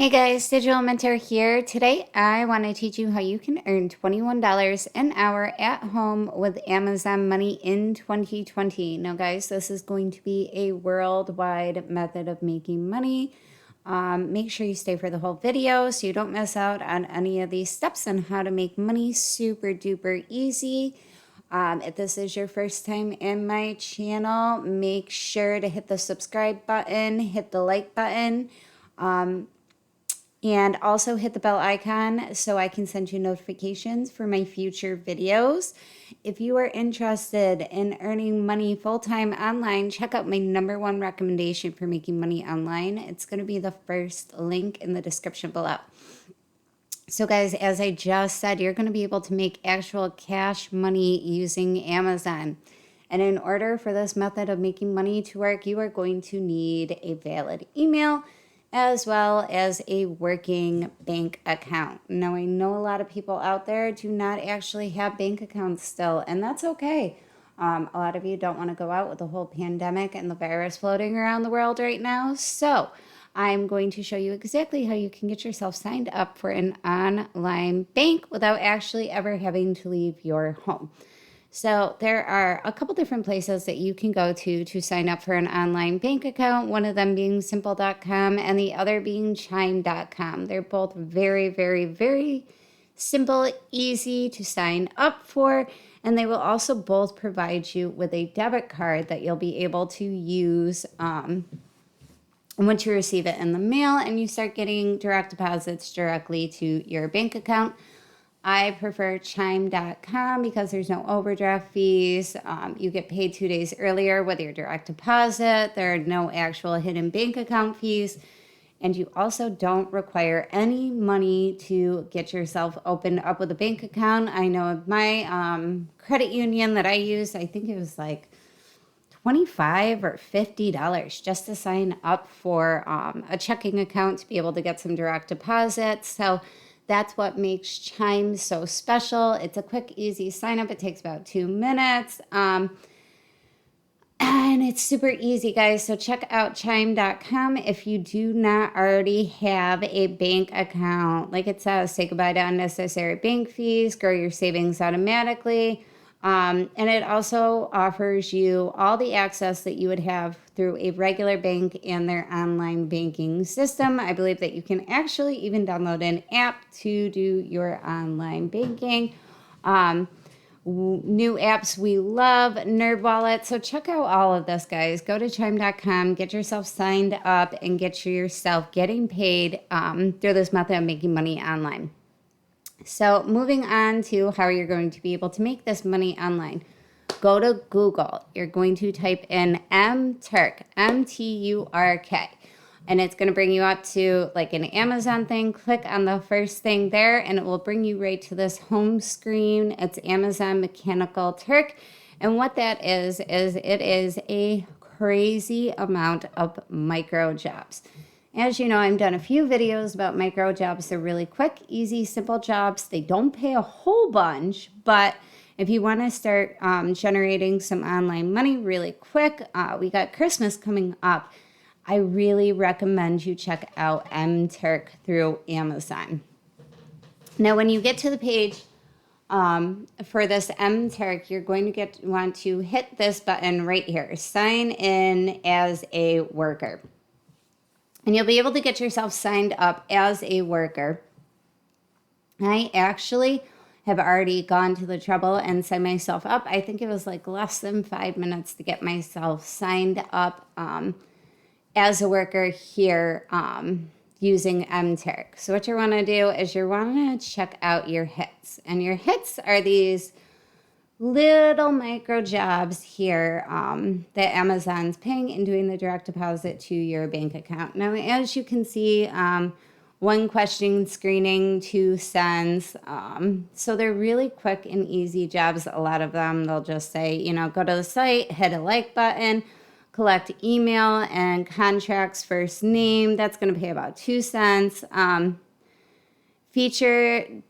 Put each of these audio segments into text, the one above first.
Hey guys, Digital Mentor here. Today I want to teach you how you can earn $21 an hour at home with Amazon Money in 2020. Now guys, this is going to be a worldwide method of making money. Make sure you stay for the whole video so you don't miss out on any of these steps on how to make money super duper easy. If this is your first time in my channel, make sure to hit the subscribe button, hit the like button. And also hit the bell icon so I can send you notifications for my future videos. If you are interested in earning money full-time online, check out my #1 recommendation for making money online. It's going to be the first link in the description below. So guys, as I just said, you're going to be able to make actual cash money using Amazon. And in order for this method of making money to work, you are going to need a valid email as well as a working bank account. Now, I know a lot of people out there do not actually have bank accounts still, and that's okay. A lot of you don't want to go out with the whole pandemic and the virus floating around the world right now. So I'm going to show you exactly how you can get yourself signed up for an online bank without actually ever having to leave your home. So there are a couple different places that you can go to sign up for an online bank account, one of them being simple.com and the other being chime.com. They're both very, very, very simple, easy to sign up for, and they will also both provide you with a debit card that you'll be able to use once you receive it in the mail and you start getting direct deposits directly to your bank account. I prefer chime.com because there's no overdraft fees. You get paid 2 days earlier with your direct deposit. There are no actual hidden bank account fees. And you also don't require any money to get yourself opened up with a bank account. I know of my credit union that I use, I think it was like $25 or $50 just to sign up for a checking account to be able to get some direct deposits. So that's what makes Chime so special. It's a quick, easy sign up. It takes about 2 minutes. And it's super easy, guys. So check out chime.com. If you do not already have a bank account, like it says, say goodbye to unnecessary bank fees, grow your savings automatically. And it also offers you all the access that you would have through a regular bank and their online banking system. I believe that you can actually even download an app to do your online banking. New apps we love, NerdWallet. So check out all of this, guys. Go to chime.com, get yourself signed up, and get yourself getting paid through this method of making money online. So moving on to how you're going to be able to make this money online. Go to Google. You're going to type in Mturk, M-T-U-R-K. And it's going to bring you up to like an Amazon thing. Click on the first thing there and it will bring you right to this home screen. It's Amazon Mechanical Turk. And what that is it is a crazy amount of micro jobs. As you know, I've done a few videos about micro jobs. They're really quick, easy, simple jobs. They don't pay a whole bunch, but if you want to start generating some online money really quick, we got Christmas coming up. I really recommend you check out Mturk through Amazon. Now, when you get to the page for this Mturk, you're going to want to hit this button right here, sign in as a worker. And you'll be able to get yourself signed up as a worker. I actually have already gone to the trouble and signed myself up. I think it was like less than 5 minutes to get myself signed up as a worker here using Mturk. So what you want to do is you want to check out your hits. And your hits are these little micro jobs here that Amazon's paying and doing the direct deposit to your bank account. Now, as you can see, 1 question screening, 2 cents. So they're really quick and easy jobs. A lot of them, they'll just say, you know, go to the site, hit a like button, collect email and contracts first name. That's going to pay about 2 cents. Feature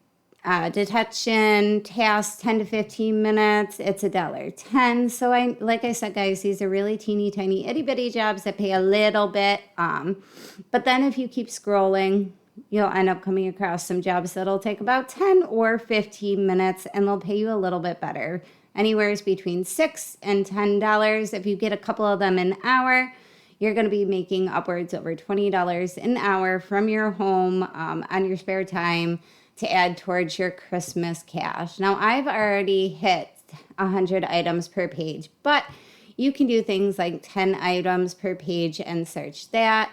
detection task 10 to 15 minutes, it's $1.10. So like I said, guys, these are really teeny tiny itty bitty jobs that pay a little bit. But then if you keep scrolling, you'll end up coming across some jobs that'll take about 10 or 15 minutes and they'll pay you a little bit better. Anywhere between $6 and $10. If you get a couple of them an hour, you're going to be making upwards over $20 an hour from your home on your spare time to add towards your Christmas cash. Now, I've already hit 100 items per page, but you can do things like 10 items per page and search that.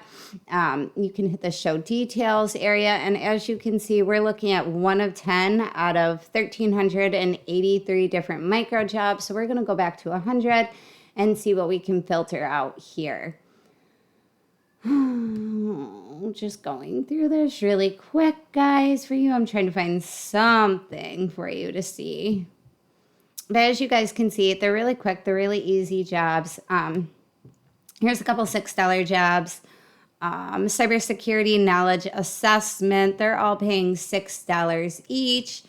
You can hit the show details area. And as you can see, we're looking at 1 of 10 out of 1,383 different micro jobs. So we're going to go back to 100 and see what we can filter out here. Just going through this really quick, guys, for you. I'm trying to find something for you to see. But as you guys can see, they're really quick. They're really easy jobs. Here's a couple $6 jobs. Cybersecurity knowledge assessment. They're all paying $6 each.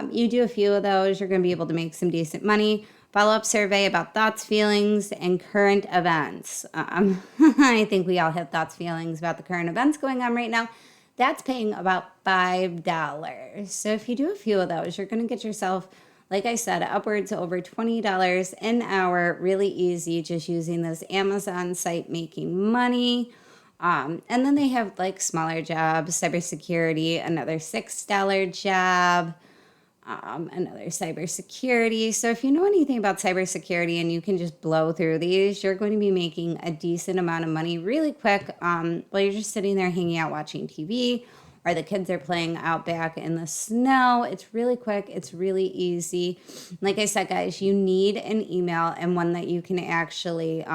You do a few of those, you're going to be able to make some decent money. Follow-up survey about thoughts, feelings, and current events. I think we all have thoughts, feelings about the current events going on right now. That's paying about $5. So if you do a few of those, you're going to get yourself, like I said, upwards over $20 an hour. Really easy, just using this Amazon site, making money. And then they have like smaller jobs, cybersecurity, another $6 job. Another cybersecurity. So if you know anything about cybersecurity and you can just blow through these, you're going to be making a decent amount of money really quick while you're just sitting there hanging out watching TV, or the kids are playing out back in the snow. It's really quick. It's really easy. Like I said, guys, you need an email and one that you can actually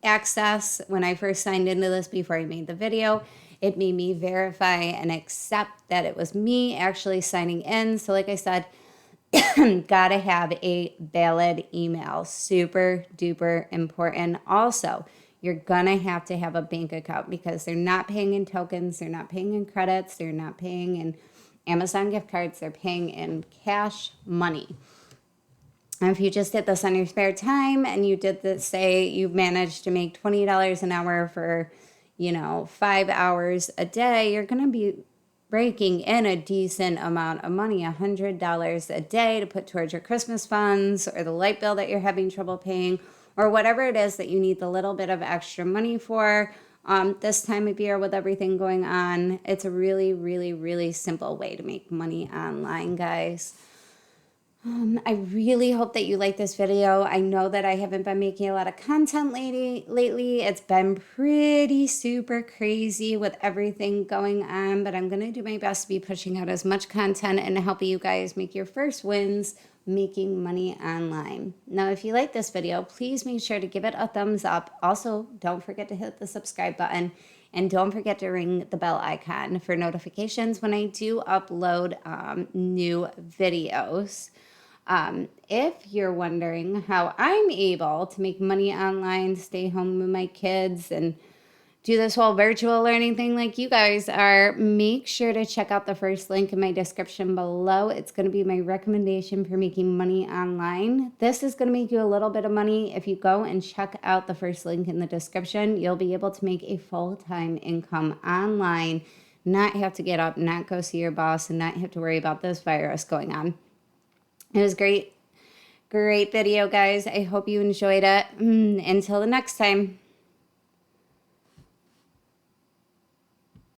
access. When I first signed into this before I made the video, it made me verify and accept that it was me actually signing in. So like I said, gotta have a valid email. Super duper important. Also, you're gonna have to have a bank account because they're not paying in tokens, they're not paying in credits, they're not paying in Amazon gift cards, they're paying in cash money. And if you just did this on your spare time and you did this, say you managed to make $20 an hour for 5 hours a day, you're going to be breaking in a decent amount of money, $100 a day to put towards your Christmas funds or the light bill that you're having trouble paying, or whatever it is that you need the little bit of extra money for this time of year with everything going on. It's a really, really, really simple way to make money online, guys. I really hope that you like this video. I know that I haven't been making a lot of content lately. It's been pretty super crazy with everything going on, but I'm going to do my best to be pushing out as much content and helping you guys make your first wins making money online. Now, if you like this video, please make sure to give it a thumbs up. Also, don't forget to hit the subscribe button. And don't forget to ring the bell icon for notifications when I do upload new videos. If you're wondering how I'm able to make money online, stay home with my kids, and do this whole virtual learning thing like you guys are, make sure to check out the first link in my description below. It's going to be my recommendation for making money online. This is going to make you a little bit of money. If you go and check out the first link in the description, you'll be able to make a full-time income online, not have to get up, not go see your boss, and not have to worry about this virus going on. It was great video, guys. I hope you enjoyed it. Until the next time.